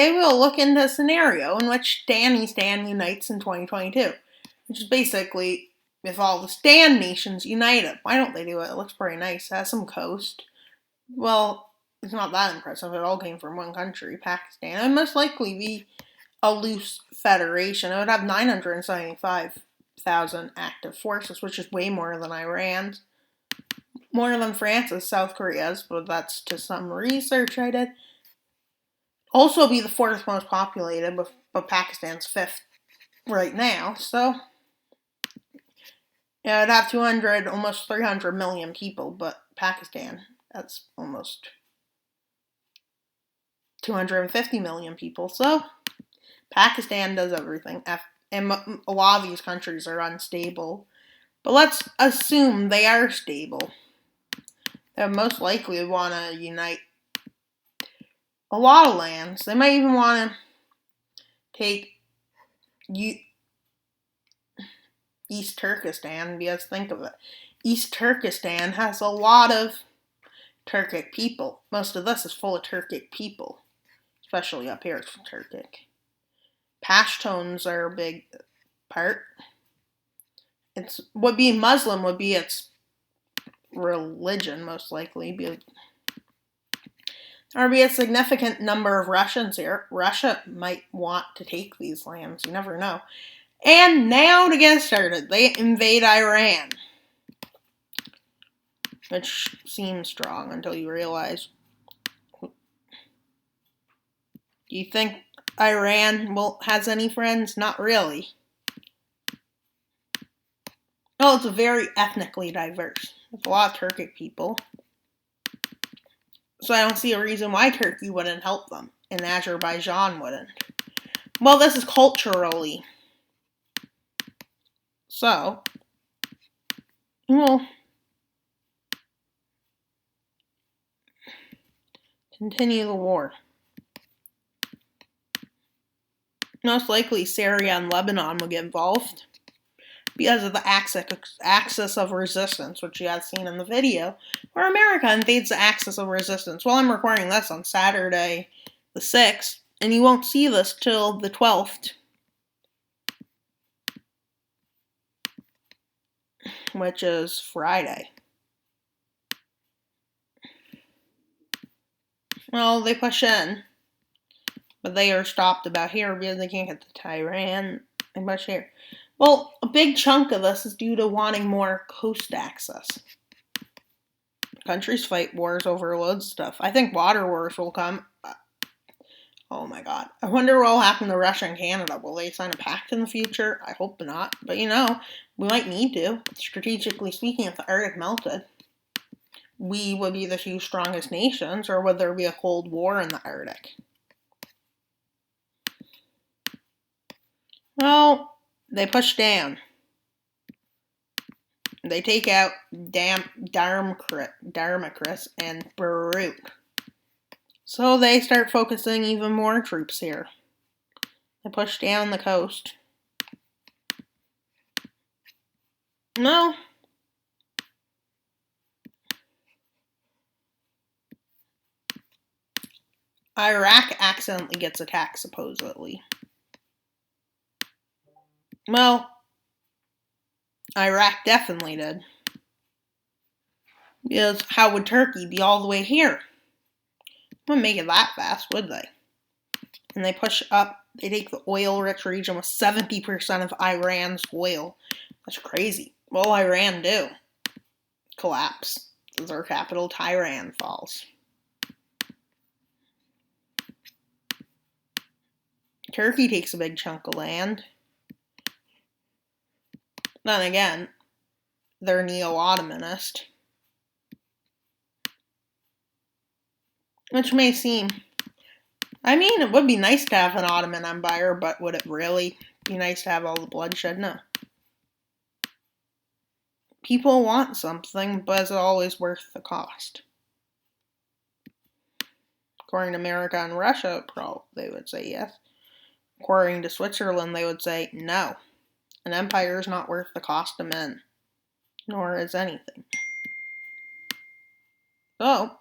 they will look into a scenario in which Stanistan unites in 2022, which is basically if all the Stan nations united. Why don't they do it? It looks pretty nice. It has some coast. Well, it's not that impressive. It all came from one country, Pakistan. It would most likely be a loose federation. It would have 975,000 active forces, which is way more than Iran's. More than France's, South Korea's, but that's to some research I did. Also be the fourth most populated, but Pakistan's fifth right now. So, yeah, it'd have 200, almost 300 million people, but Pakistan, that's almost 250 million people. So, Pakistan does everything. And a lot of these countries are unstable. But let's assume they are stable. They most likely want to unite a lot of lands. They might even want to take East Turkestan, because think of it. East Turkestan has a lot of Turkic people. Most of this is full of Turkic people. Especially up here, it's Turkic. Pashtuns are a big part. It's would be Muslim would be its religion, most likely. There would be a significant number of Russians here. Russia might want to take these lands. You never know. And now to get started, they invade Iran. Which seems strong until you realize. Do you think Iran has any friends? Not really. Well, it's very ethnically diverse. There's a lot of Turkic people. So I don't see a reason why Turkey wouldn't help them. And Azerbaijan wouldn't. Well, this is culturally. So, we'll continue the war. Most likely Syria and Lebanon will get involved because of the axis of resistance, which you have seen in the video, where America invades the axis of resistance. Well, I'm recording this on Saturday the 6th, and you won't see this till the 12th, which is Friday. Well, they push in, but they are stopped about here because they can't get to Tehran. They push here. Well, a big chunk of this is due to wanting more coast access. Countries fight wars over loads of stuff. I think water wars will come. Oh my god. I wonder what will happen to Russia and Canada. Will they sign a pact in the future? I hope not. But you know, we might need to. Strategically speaking, if the Arctic melted, we would be the two strongest nations, or would there be a Cold War in the Arctic? Well, they push down. They take out Darmacris and Baruch. So they start focusing even more troops here. They push down the coast. No. Iraq accidentally gets attacked, supposedly. Well, Iraq definitely did. Because how would Turkey be all the way here? Wouldn't make it that fast, would they? And they push up. They take the oil-rich region with 70% of Iran's oil. That's crazy. What will Iran do? Collapse. Their capital, Tehran, falls. Turkey takes a big chunk of land. Then again, they're neo-Ottomanist. Which may seem... I mean, it would be nice to have an Ottoman Empire, but would it really be nice to have all the bloodshed? No. People want something, but is it always worth the cost? According to America and Russia, they would say yes. According to Switzerland, they would say no. An empire is not worth the cost of men, nor is anything. So,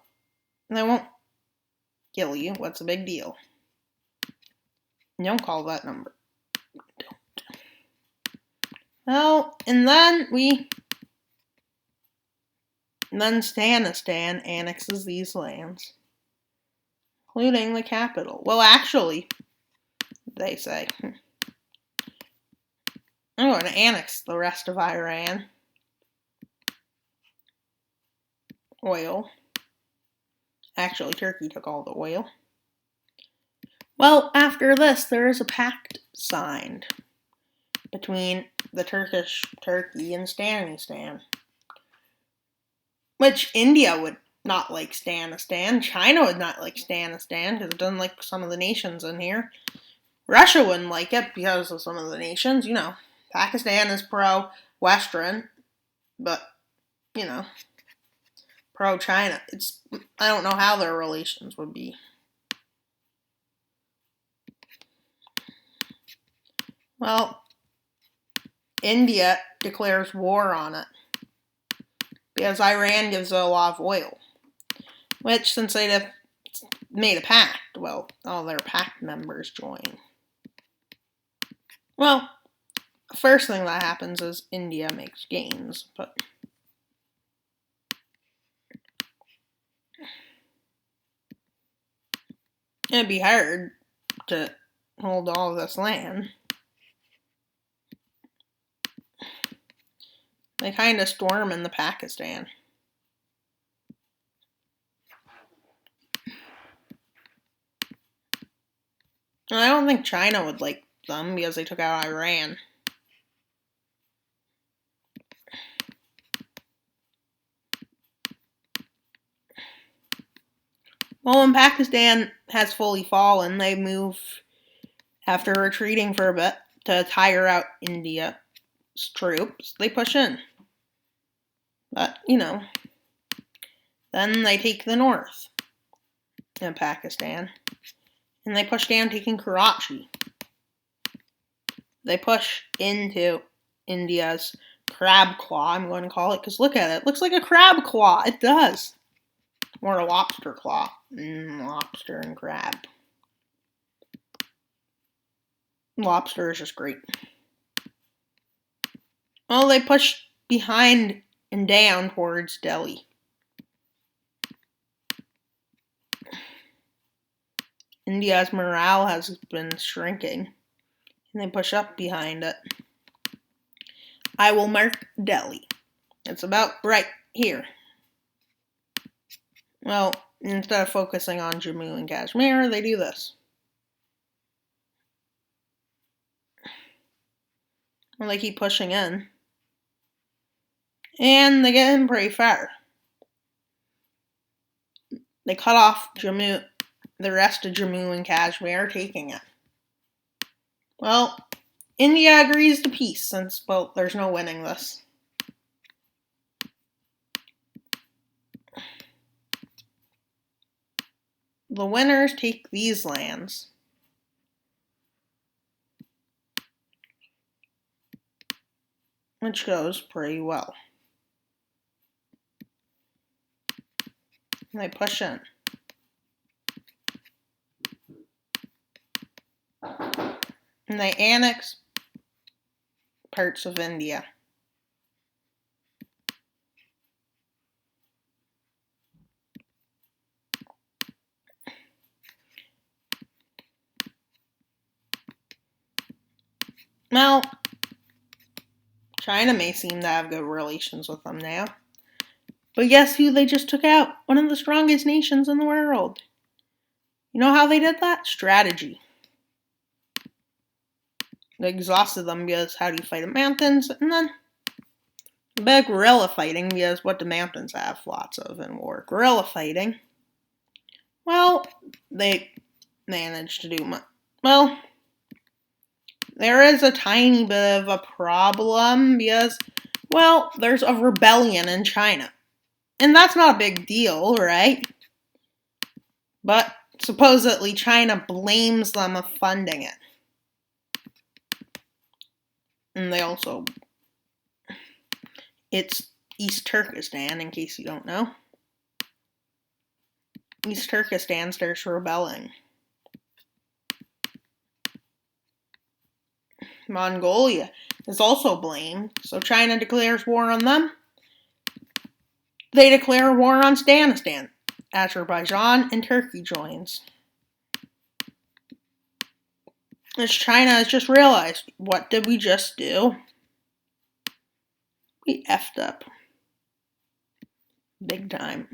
they won't kill you. What's the big deal? Don't call that number. Don't. Well, and then Stanistan annexes these lands, including the capital. Well, actually, they say, I'm going to annex the rest of Iran. Oil. Actually, Turkey took all the oil. Well, after this, there is a pact signed between the Turkey and Stanistan, which India would not like Stanistan. China would not like Stanistan because it doesn't like some of the nations in here. Russia wouldn't like it because of some of the nations. You know, Pakistan is pro-Western, but, you know, pro-China. I don't know how their relations would be. Well, India declares war on it because Iran gives it a lot of oil, which, since they'd made a pact, well, all their pact members join. Well, the first thing that happens is India makes gains, but it'd be hard to hold all this land. They kind of storm into Pakistan. And I don't think China would like them because they took out Iran. Well, when Pakistan has fully fallen, they move, after retreating for a bit, to tire out India's troops. They push in. But, you know, then they take the north in Pakistan. And they push down, taking Karachi. They push into India's crab claw, I'm going to call it, because look at it. It looks like a crab claw. It does. Or a lobster claw. Lobster and crab. Lobster is just great. Well, they push behind and down towards Delhi. India's morale has been shrinking, and they push up behind it. I will mark Delhi. It's about right here. Well, instead of focusing on Jammu and Kashmir, they do this. Well, they keep pushing in. And they get in pretty far. They cut off the rest of Jammu and Kashmir, taking it. Well, India agrees to peace since, well, there's no winning this. The winners take these lands. Which goes pretty well. And they push in. And they annex parts of India. Well, China may seem to have good relations with them now. But guess who they just took out? One of the strongest nations in the world. You know how they did that? Strategy. They exhausted them because how do you fight in mountains? And then a bit of guerrilla fighting because what do mountains have lots of in war? Guerrilla fighting. Well, they managed to do much. Well, there is a tiny bit of a problem because, well, there's a rebellion in China. And that's not a big deal, right? But supposedly China blames them of funding it. And they also, it's East Turkestan, in case you don't know. East Turkestan starts rebelling. Mongolia is also blamed, so China declares war on them. They declare war on Stanistan. Azerbaijan and Turkey joins. As China has just realized, what did we just do? We effed up. Big time.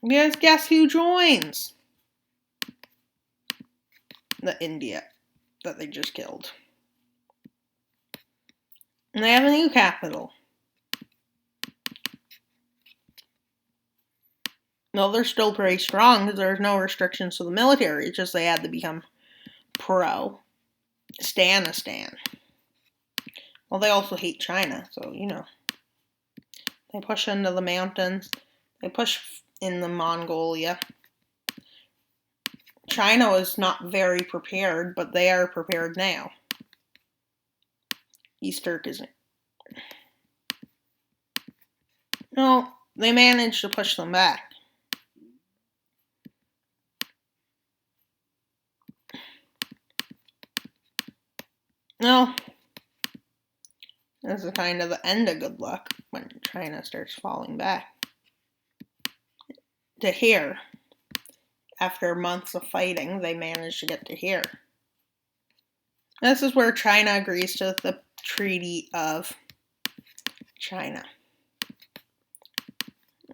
Because guess who joins? The India that they just killed. And they have a new capital. No, they're still pretty strong because there's no restrictions to the military. It's just they had to become pro Stanistan. Well, they also hate China, so you know. They push into the mountains. They push in the Mongolia. China was not very prepared, but they are prepared now. East Turkestan. No, they managed to push them back. No, this is kind of the end of good luck when China starts falling back. To here, after months of fighting, they managed to get to here. This is where China agrees to the Treaty of China.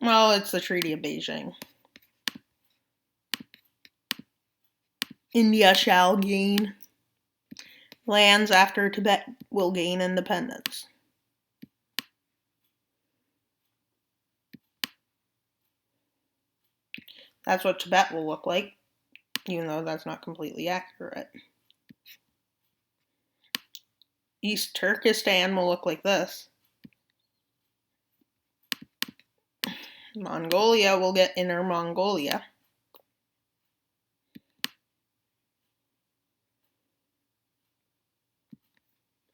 Well, it's the Treaty of Beijing. India shall gain lands after Tibet will gain independence. That's what Tibet will look like, even though that's not completely accurate. East Turkestan will look like this. Mongolia will get Inner Mongolia.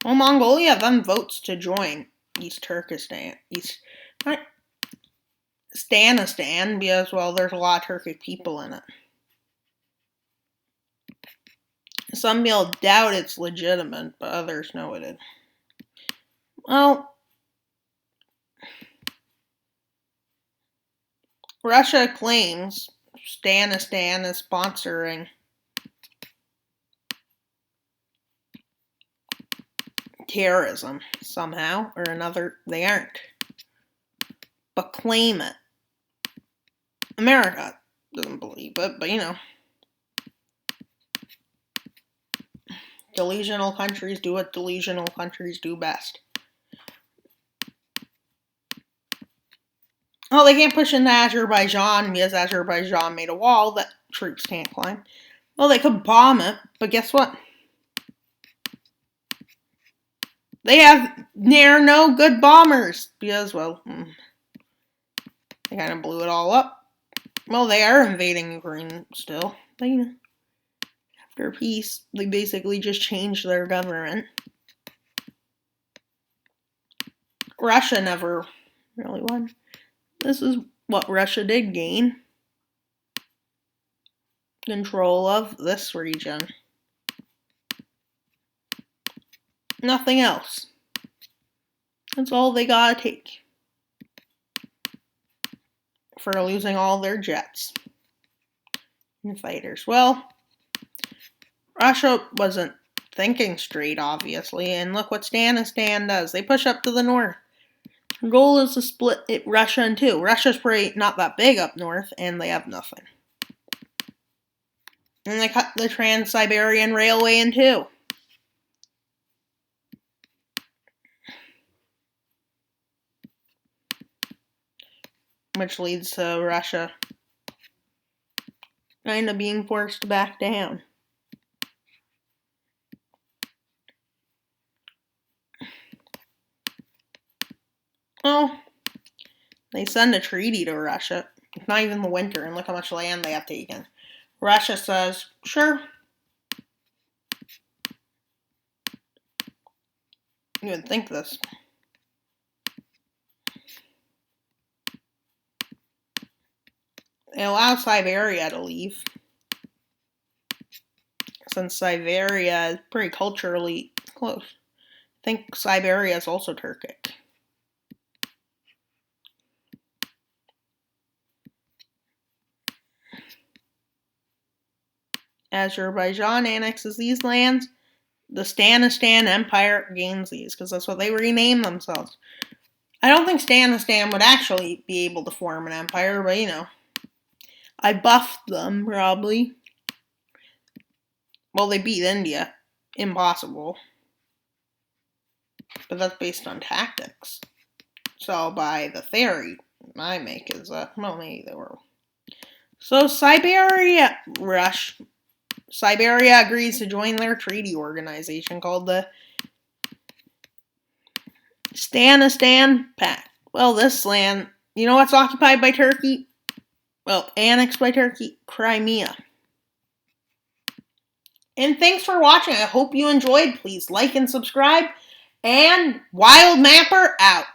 Well, Mongolia then votes to join East Turkestan. Stanistan, because, well, there's a lot of Turkic people in it. Some people doubt it's legitimate, but others know it is. Well, Russia claims Stanistan is sponsoring terrorism somehow or another. They aren't. But claim it. America doesn't believe it, but you know. Delusional countries do what delusional countries do best. Oh, they can't push into Azerbaijan because Azerbaijan made a wall that troops can't climb. Well, they could bomb it, but guess what? They have near no good bombers because, well, they kind of blew it all up. Well, they are invading Ukraine still. But, you know, after peace, they basically just changed their government. Russia never really won. This is what Russia did gain. Control of this region. Nothing else. That's all they gotta take. For losing all their jets and fighters. Well, Russia wasn't thinking straight, obviously, and look what Stanistan does. They push up to the north. Their goal is to split Russia in two. Russia's pretty not that big up north, and they have nothing. And they cut the Trans-Siberian Railway in two. Which leads to Russia kind of being forced to back down. Well, they send a treaty to Russia. It's not even the winter, and look how much land they have taken. Russia says, sure. You would think this. They allow Siberia to leave. since Siberia is pretty culturally close. I think Siberia is also Turkic. Azerbaijan annexes these lands. The Stanistan Empire gains these, because that's what they renamed themselves. I don't think Stanistan would actually be able to form an empire, but I buffed them, probably. Well, they beat India. Impossible. But that's based on tactics. So, by the theory I make is, well, maybe they were. So, Siberia agrees to join their treaty organization called the Stanistan Pact. Well, this land, you know what's occupied by Turkey? Well, annexed by Turkey? Crimea. And thanks for watching. I hope you enjoyed. Please like and subscribe. And Wild Mapper out.